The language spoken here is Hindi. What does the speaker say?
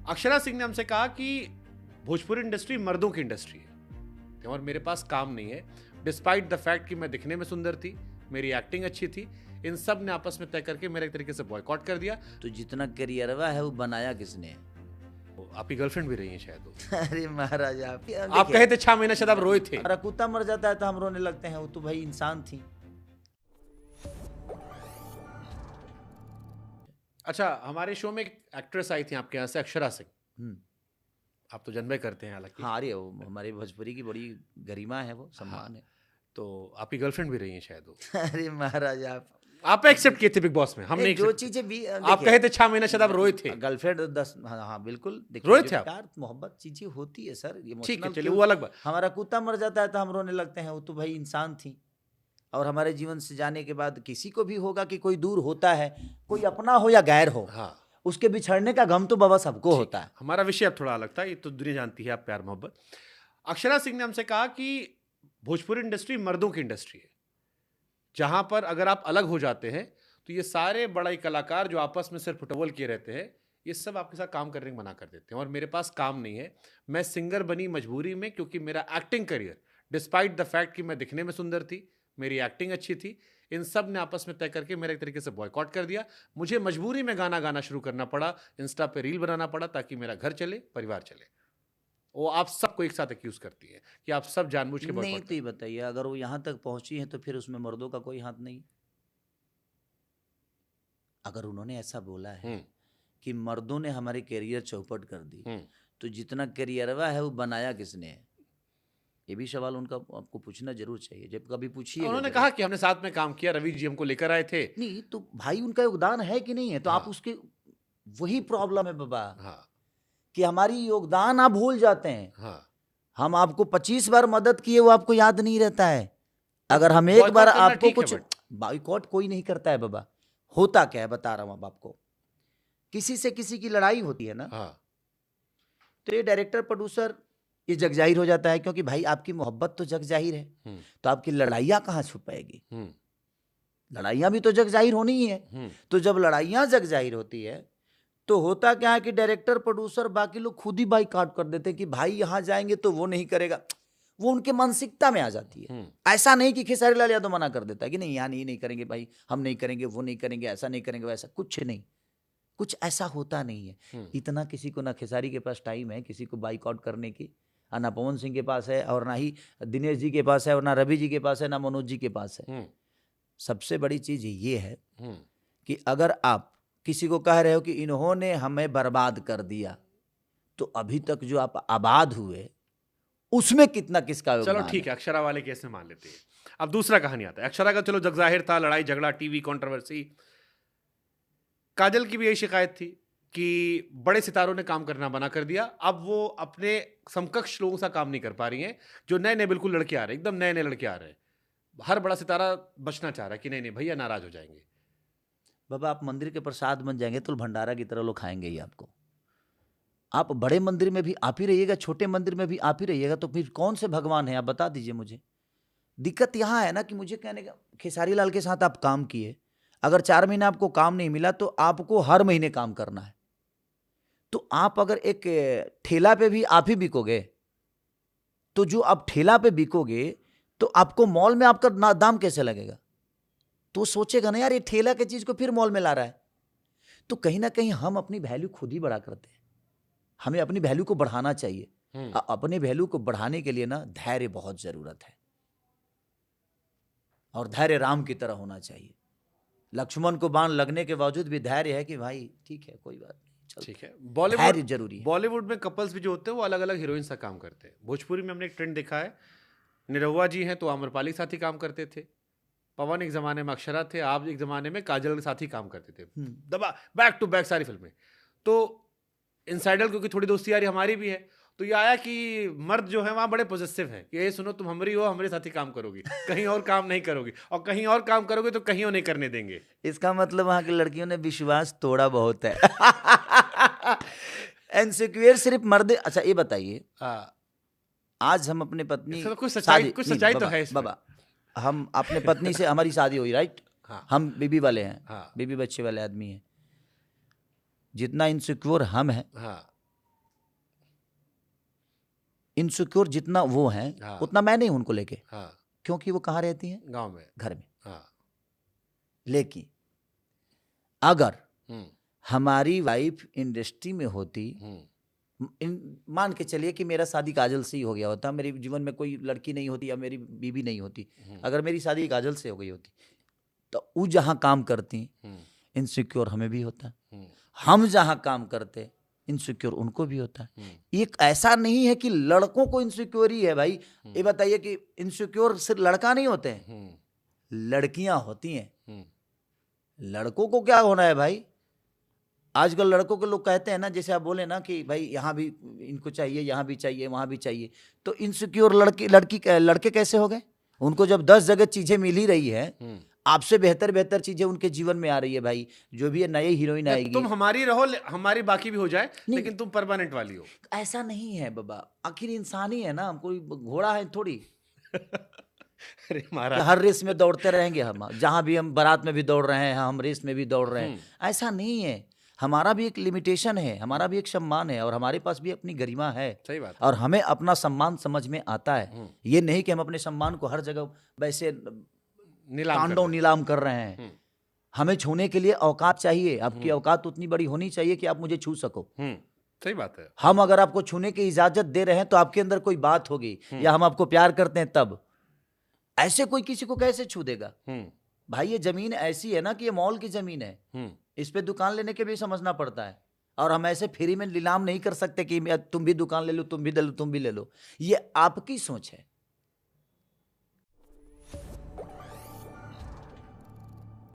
अक्षरा सिंह ने हमसे कहा कि भोजपुरी इंडस्ट्री मर्दों की इंडस्ट्री है और मेरे पास काम नहीं है, डिस्पाइट द फैक्ट कि मैं दिखने में सुंदर थी, मेरी एक्टिंग अच्छी थी। इन सब ने आपस में तय करके मेरा एक तरीके से बॉयकॉट कर दिया। तो जितना करियरवा है वो बनाया किसने? आपकी गर्लफ्रेंड भी रही है शायद वो। अरे महाराज आप कहे थे 6 महीने शायद आप रोए थे। अरे कुत्ता मर जाता है तो हम रोने लगते हैं, वो तो भाई इंसान थी। अच्छा, हमारे शो में एक एक्ट्रेस आई थी आपके यहाँ से, अक्षरा सिंह। आप तो जन्मे करते हैं हालांकि। हाँ, अरे वो हमारे भोजपुरी की बड़ी गरिमा है, वो सम्मान है। तो आपकी गर्लफ्रेंड भी रही है शायद वो। अरे महाराज आप एक्सेप्ट किए थे बिग बॉस में, हम नहीं जो accept किए। चीजें भी आप कहे थे 6 महीने शायद आप रोए थे। गर्लफ्रेंड 10, हाँ बिल्कुल। रोए थे आप? प्यार मोहब्बत चीजें होती है सर, ये ठीक है, emotional चलिए क्यों? वो अलग बात। हमारा कुत्ता मर जाता है तो हम रोने लगते हैं, वो तो भाई इंसान थी। और हमारे जीवन से जाने के बाद किसी को भी होगा कि कोई दूर होता है, कोई अपना हो या गैर हो, हाँ, उसके बिछड़ने का गम तो बाबा सबको होता है। हमारा विषय अब थोड़ा अलग था, ये तो दुनिया जानती है, आप प्यार मोहब्बत। अक्षरा सिंह ने हमसे कहा कि भोजपुरी इंडस्ट्री मर्दों की इंडस्ट्री है, जहां पर अगर आप अलग हो जाते हैं तो ये सारे बड़ाई कलाकार जो आपस में सिर्फ फुटबॉल किए रहते हैं, ये सब आपके साथ काम करने को मना कर देते हैं। और मेरे पास काम नहीं है, मैं सिंगर बनी मजबूरी में, क्योंकि मेरा acting career, despite the fact कि मैं दिखने में सुंदर थी, मेरी एक्टिंग अच्छी थी, इन सब ने आपस में तय करके मेरा एक तरीके से बॉयकॉट कर दिया। मुझे मजबूरी में गाना गाना शुरू करना पड़ा, इंस्टा पे रील बनाना पड़ा, ताकि मेरा घर चले, परिवार चले। वो आप सबको एक साथ एक्यूज करती है कि आप सब जानबूझ के नहीं बॉयकॉट। तो ये बताइए, अगर वो यहाँ तक पहुंची है तो फिर उसमें मर्दों का कोई हाथ नहीं? अगर उन्होंने ऐसा बोला है कि मर्दों ने हमारे करियर चौपट कर दी, तो जितना करियरवा है वो बनाया किसने है? ये भी सवाल उनका आपको पूछना जरूर चाहिए, जब कभी पूछिए। उन्होंने कहा कि हमने साथ में काम किया, रवि जी हमको लेकर आए थे। नहीं तो भाई उनका योगदान है कि नहीं है? तो हाँ। आप उसके, वही प्रॉब्लम है बाबा, हाँ, कि हमारी योगदान आप भूल जाते हैं। हाँ। हम आपको 25 बार मदद किए, वो आपको याद नहीं रहता है। अगर हम एक Boycott बार करना आपको ठीक है, कुछ, but- बॉयकॉट कोई नहीं करता है बाबा। होता क्या है बता रहा हूं अब आपको। किसी से किसी की लड़ाई होती है ना, हाँ, तो ये डायरेक्टर प्रोड्यूसर ये जग जाहिर हो जाता है, क्योंकि भाई आपकी मोहब्बत तो जग जाहिर है, तो आपकी लड़ाइयाँ कहाँ छुपाएगी? लड़ाइयाँ भी तो जग जाहिर होनी ही है। तो जब लड़ाइयाँ जग जाहिर होती है तो होता क्या है कि डायरेक्टर प्रोड्यूसर बाकी लोग खुद ही बाइकआउट कर देते हैं कि भाई यहाँ जाएंगे तो वो नहीं करेगा। वो उनके मानसिकता में आ जाती है। ऐसा नहीं कि खेसारी लाल यादव मना कर देता है कि नहीं यहाँ नहीं करेंगे भाई, हम नहीं करेंगे, वो नहीं करेंगे, ऐसा नहीं करेंगे, वैसा कुछ नहीं, कुछ ऐसा होता नहीं है। इतना किसी को ना खेसारी के पास टाइम है किसी को बाइकआउट करने की, ना पवन सिंह के पास है, और ना ही दिनेश जी के पास है, और ना रवि जी के पास है, ना मनोज जी के पास है। सबसे बड़ी चीज ये है कि अगर आप किसी को कह रहे हो कि इन्होंने हमें बर्बाद कर दिया, तो अभी तक जो आप आबाद हुए उसमें कितना किसका योगदान? चलो ठीक है, अक्षरा वाले केस में मान लेते हैं। अब दूसरा कहानी आता है। अक्षरा का चलो जग जाहिर था, लड़ाई झगड़ा, टीवी कंट्रोवर्सी। काजल की भी यही शिकायत थी कि बड़े सितारों ने काम करना मना कर दिया। अब वो अपने समकक्ष लोगों से काम नहीं कर पा रही हैं, जो नए नए बिल्कुल लड़के आ रहे हैं, एकदम नए नए लड़के आ रहे हैं। हर बड़ा सितारा बचना चाह रहा है कि नहीं नहीं भैया नाराज हो जाएंगे। बाबा आप मंदिर के प्रसाद बन जाएंगे तो भंडारा की तरह लोग खाएंगे ही आपको। आप बड़े मंदिर में भी आप ही रहिएगा, छोटे मंदिर में भी आप ही रहिएगा, तो फिर कौन से भगवान है आप बता दीजिए मुझे। दिक्कत यहाँ है ना कि मुझे कहने का, खेसारी लाल के साथ आप काम किए, अगर 4 महीने आपको काम नहीं मिला तो आपको हर महीने काम करना है। तो आप अगर एक ठेला पे भी आप ही बिकोगे, तो जो आप ठेला पे बिकोगे तो आपको मॉल में आपका दाम कैसे लगेगा? तो सोचेगा ना यार ये ठेला की चीज को फिर मॉल में ला रहा है। तो कहीं ना कहीं हम अपनी वैल्यू खुद ही बढ़ा करते हैं। हमें अपनी वैल्यू को बढ़ाना चाहिए। अपने वैल्यू को बढ़ाने के लिए ना धैर्य बहुत जरूरत है, और धैर्य राम की तरह होना चाहिए। लक्ष्मण को बाण लगने के बावजूद भी धैर्य है कि भाई ठीक है कोई बात नहीं, ठीक है। धैर्य जरूरी है। बॉलीवुड में कपल्स भी जो होते हैं वो अलग अलग हीरोइन से काम करते हैं। भोजपुरी में हमने एक ट्रेंड देखा है, निरहुआ जी हैं तो आम्रपाली के साथ ही काम करते थे, पवन एक जमाने में अक्षरा थे, आप एक जमाने में काजल के साथ ही काम करते थे, दबा बैक टू बैक सारी फिल्में। तो इनसाइडर क्योंकि थोड़ी दोस्ती यारी हमारी भी है, तो ये आया कि मर्द जो है वहाँ बड़े पॉजिटिव हैं कि ये सुनो तुम हमारी हो, हमारे साथ ही काम करोगी, कहीं और काम नहीं करोगी, और कहीं और काम करोगे तो कहीं और नहीं करने देंगे। इसका मतलब वहाँ की लड़कियों ने विश्वास तोड़ा बहुत है। इनसिक्योर सिर्फ मर्द। अच्छा ये बताइए, आज हम अपने पत्नी, कुछ सच्चाई तो है इसमें। बाबा हम अपने पत्नी से, हमारी शादी हुई राइट, हाँ। हम बीबी वाले हैं, हाँ। बीबी बच्चे वाले आदमी हैं। जितना इनसिक्योर हम हैं, हाँ। इनसिक्योर जितना वो हैं हाँ। उतना मैं नहीं हूं उनको लेके, हाँ, क्योंकि वो कहाँ रहती हैं? गांव में। घर में। हाँ। लेकिन अगर हम्म, हमारी वाइफ इंडस्ट्री में होती, हम्म, मान के चलिए कि मेरा शादी काजल से ही हो गया होता, मेरे जीवन में कोई लड़की नहीं होती या मेरी बीवी नहीं होती, अगर मेरी शादी काजल से हो गई होती, तो वो जहाँ काम करती इनसिक्योर हमें भी होता, हम जहाँ काम करते इनसिक्योर उनको भी होता है। एक ऐसा नहीं है कि लड़कों को इनसिक्योर ही है भाई। ये बताइए कि इनसिक्योर सिर्फ लड़का नहीं होते हैं, लड़कियां होती हैं। लड़कों को क्या होना है भाई? आजकल लड़कों के लोग कहते हैं ना, जैसे आप बोले ना कि भाई यहाँ भी इनको चाहिए, यहाँ भी चाहिए, वहाँ भी चाहिए, तो इनसिक्योर लड़के कैसे हो गए? उनको जब 10 जगह चीजें मिल ही रही है, आपसे बेहतर चीजें उनके जीवन में आ रही है भाई, जो भी है नई हीरोइन आएगी, तुम हमारी रहो, हमारी बाकी भी हो जाए, लेकिन तुम परमानेंट वाली हो। ऐसा नहीं है बाबा, आखिर इंसान ही है ना, कोई घोड़ा है थोड़ी। अरे महाराज, हर रेस में दौड़ते रहेंगे हम, जहां भी हम बारात में भी दौड़ रहे हैं, हम रेस में भी दौड़ रहे हैं, ऐसा नहीं है। हमारा भी एक लिमिटेशन है, हमारा भी एक सम्मान है, और हमारे पास भी अपनी गरिमा है। सही बात। और हमें अपना सम्मान समझ में आता है। ये नहीं कि हम अपने सम्मान को हर जगह वैसे नीलाम कर रहे हैं। हमें छूने के लिए औकात चाहिए। आपकी औकात उतनी बड़ी होनी चाहिए कि आप मुझे छू सको। सही बात है। हम अगर आपको छूने की इजाजत दे रहे हैं तो आपके अंदर कोई बात होगी, या हम आपको प्यार करते हैं तब। ऐसे कोई किसी को कैसे छू देगा भाई? ये जमीन ऐसी है ना कि ये मॉल की जमीन है, इस पे दुकान लेने के भी समझना पड़ता है। और हम ऐसे फ्री में नीलाम नहीं कर सकते कि तुम भी दुकान ले लो, तुम भी ले लो, तुम भी ले लो। ये आपकी सोच है।